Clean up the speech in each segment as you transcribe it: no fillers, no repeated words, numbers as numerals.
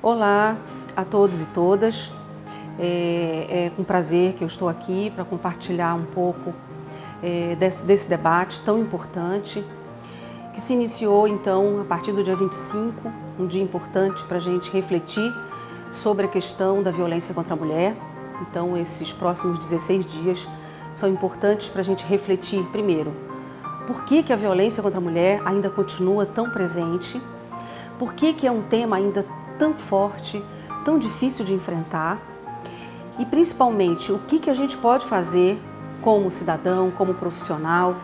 Olá a todos e todas, é com prazer que eu estou aqui para compartilhar um pouco desse debate tão importante, que se iniciou então a partir do dia 25, um dia importante para a gente refletir sobre a questão da violência contra a mulher. Então esses próximos 16 dias são importantes para a gente refletir, primeiro, por que a violência contra a mulher ainda continua tão presente, por que é um tema ainda tão forte, tão difícil de enfrentar e principalmente o que a gente pode fazer como cidadão, como profissional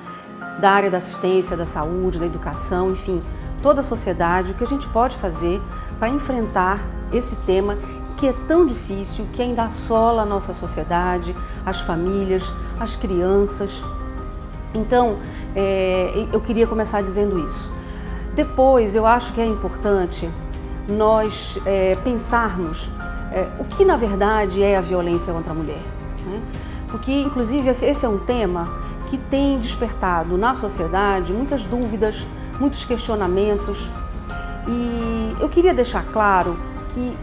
da área da assistência, da saúde, da educação, enfim, toda a sociedade, o que a gente pode fazer para enfrentar esse tema que é tão difícil, que ainda assola a nossa sociedade, as famílias, as crianças. Então, eu queria começar dizendo isso. Depois, eu acho que é importante nós pensarmos o que na verdade é a violência contra a mulher, né? Porque inclusive esse é um tema que tem despertado na sociedade muitas dúvidas, muitos questionamentos, e eu queria deixar claro que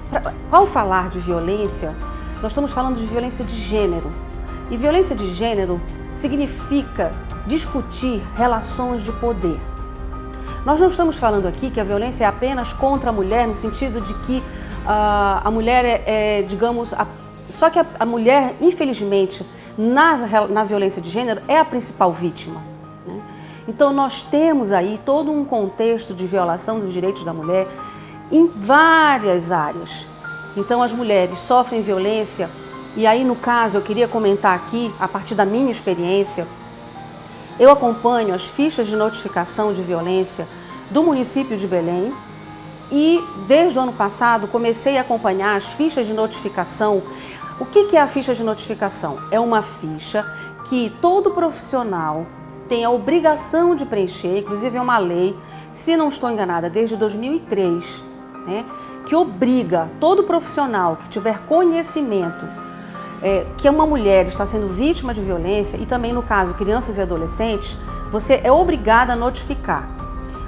ao falar de violência, nós estamos falando de violência de gênero, e violência de gênero significa discutir relações de poder. Nós não estamos falando aqui que a violência é apenas contra a mulher, no sentido de que a mulher digamos, só que a mulher, infelizmente, na violência de gênero, é a principal vítima, né? Então nós temos aí todo um contexto de violação dos direitos da mulher em várias áreas. Então as mulheres sofrem violência, e aí no caso eu queria comentar aqui, a partir da minha experiência, eu acompanho as fichas de notificação de violência do município de Belém e desde o ano passado comecei a acompanhar as fichas de notificação. O que é a ficha de notificação? É uma ficha que todo profissional tem a obrigação de preencher, inclusive é uma lei, se não estou enganada, desde 2003, né, que obriga todo profissional que tiver conhecimento que uma mulher está sendo vítima de violência, e também no caso crianças e adolescentes, você é obrigada a notificar.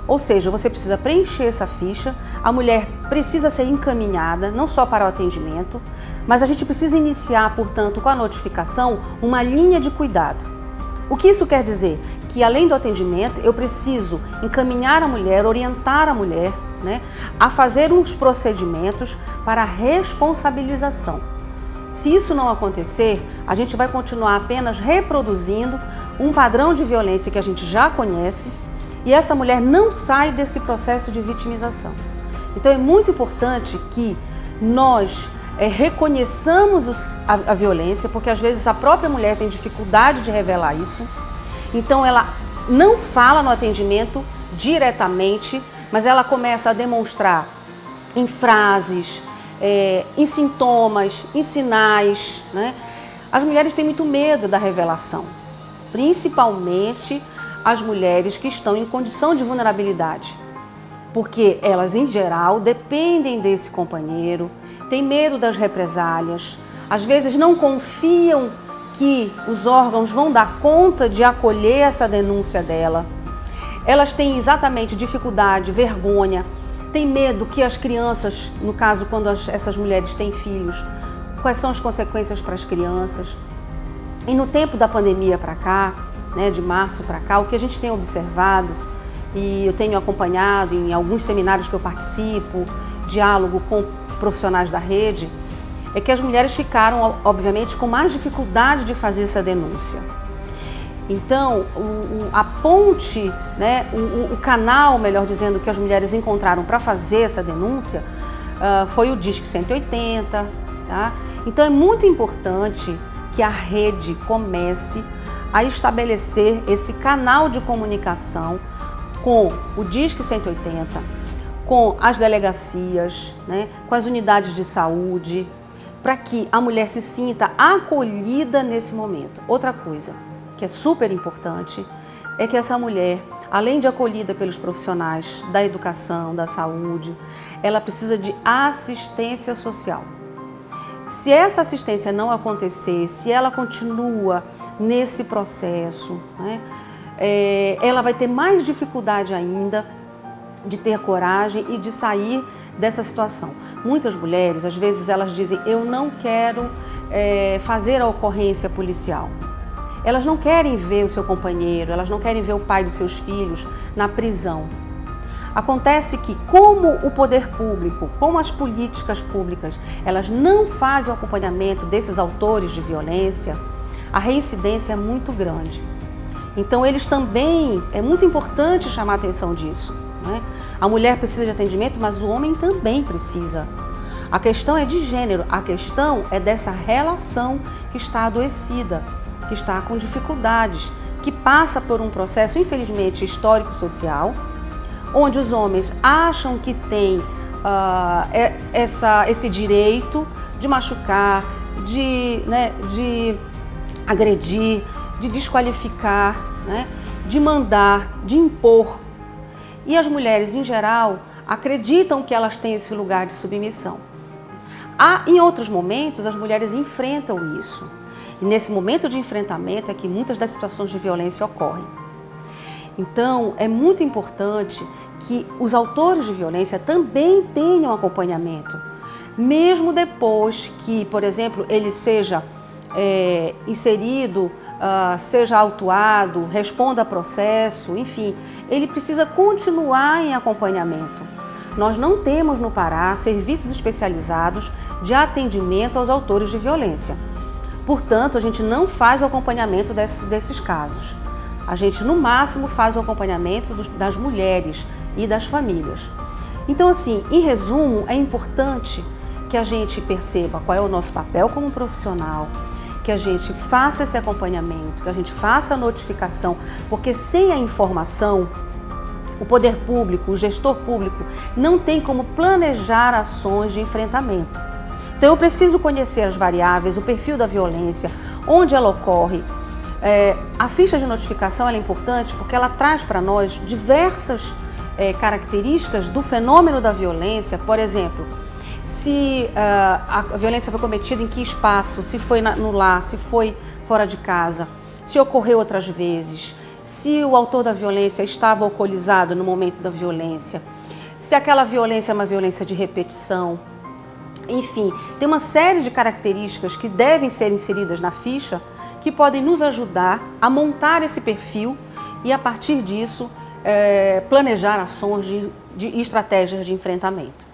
Ou seja, você precisa preencher essa ficha, a mulher precisa ser encaminhada, não só para o atendimento, mas a gente precisa iniciar, portanto, com a notificação, uma linha de cuidado. O que isso quer dizer? Que além do atendimento, eu preciso encaminhar a mulher, orientar a mulher, né, a fazer uns procedimentos para a responsabilização. Se isso não acontecer, a gente vai continuar apenas reproduzindo um padrão de violência que a gente já conhece, e essa mulher não sai desse processo de vitimização. Então é muito importante que nós reconheçamos a violência, porque às vezes a própria mulher tem dificuldade de revelar isso. Então ela não fala no atendimento diretamente, mas ela começa a demonstrar em frases, em sintomas, em sinais, né? As mulheres têm muito medo da revelação, principalmente as mulheres que estão em condição de vulnerabilidade, porque elas, em geral, dependem desse companheiro, têm medo das represálias, às vezes não confiam que os órgãos vão dar conta de acolher essa denúncia dela. Elas têm exatamente dificuldade, vergonha, têm medo que as crianças, no caso quando essas mulheres têm filhos, quais são as consequências para as crianças. E no tempo da pandemia para cá, né, de março para cá, o que a gente tem observado, e eu tenho acompanhado em alguns seminários que eu participo, diálogo com profissionais da rede, é que as mulheres ficaram, obviamente, com mais dificuldade de fazer essa denúncia. Então, a ponte, né, o canal, melhor dizendo, que as mulheres encontraram para fazer essa denúncia foi o Disque 180. Tá? Então, é muito importante que a rede comece a estabelecer esse canal de comunicação com o Disque 180, com as delegacias, né, com as unidades de saúde, para que a mulher se sinta acolhida nesse momento. Outra coisa que é super importante é que essa mulher, além de acolhida pelos profissionais da educação, da saúde, ela precisa de assistência social. Se essa assistência não acontecer, se ela continua nesse processo, né, ela vai ter mais dificuldade ainda de ter coragem e de sair dessa situação. Muitas mulheres, às vezes, elas dizem: eu não quero fazer a ocorrência policial. Elas não querem ver o seu companheiro, elas não querem ver o pai dos seus filhos na prisão. Acontece que, como o poder público, como as políticas públicas, elas não fazem o acompanhamento desses autores de violência, a reincidência é muito grande. Então, eles também, é muito importante chamar a atenção disso, né? A mulher precisa de atendimento, mas o homem também precisa. A questão é de gênero, a questão é dessa relação que está adoecida, que está com dificuldades, que passa por um processo, infelizmente, histórico-social, onde os homens acham que têm esse direito de machucar, de agredir, de desqualificar, né, de mandar, de impor. E as mulheres, em geral, acreditam que elas têm esse lugar de submissão. Em outros momentos, as mulheres enfrentam isso. E nesse momento de enfrentamento é que muitas das situações de violência ocorrem. Então, é muito importante que os autores de violência também tenham acompanhamento, mesmo depois que, por exemplo, ele seja inserido, seja autuado, responda a processo, enfim, ele precisa continuar em acompanhamento. Nós não temos no Pará serviços especializados de atendimento aos autores de violência. Portanto, a gente não faz o acompanhamento desses casos. A gente, no máximo, faz o acompanhamento das mulheres e das famílias. Então, assim, em resumo, é importante que a gente perceba qual é o nosso papel como profissional, que a gente faça esse acompanhamento, que a gente faça a notificação, porque sem a informação, o poder público, o gestor público, não tem como planejar ações de enfrentamento. Então, eu preciso conhecer as variáveis, o perfil da violência, onde ela ocorre. A ficha de notificação é importante porque ela traz para nós diversas características do fenômeno da violência. Por exemplo, se a violência foi cometida em que espaço, se foi no lar, se foi fora de casa, se ocorreu outras vezes, se o autor da violência estava alcoolizado no momento da violência, se aquela violência é uma violência de repetição. Enfim, tem uma série de características que devem ser inseridas na ficha que podem nos ajudar a montar esse perfil e, a partir disso, planejar ações de estratégias de enfrentamento.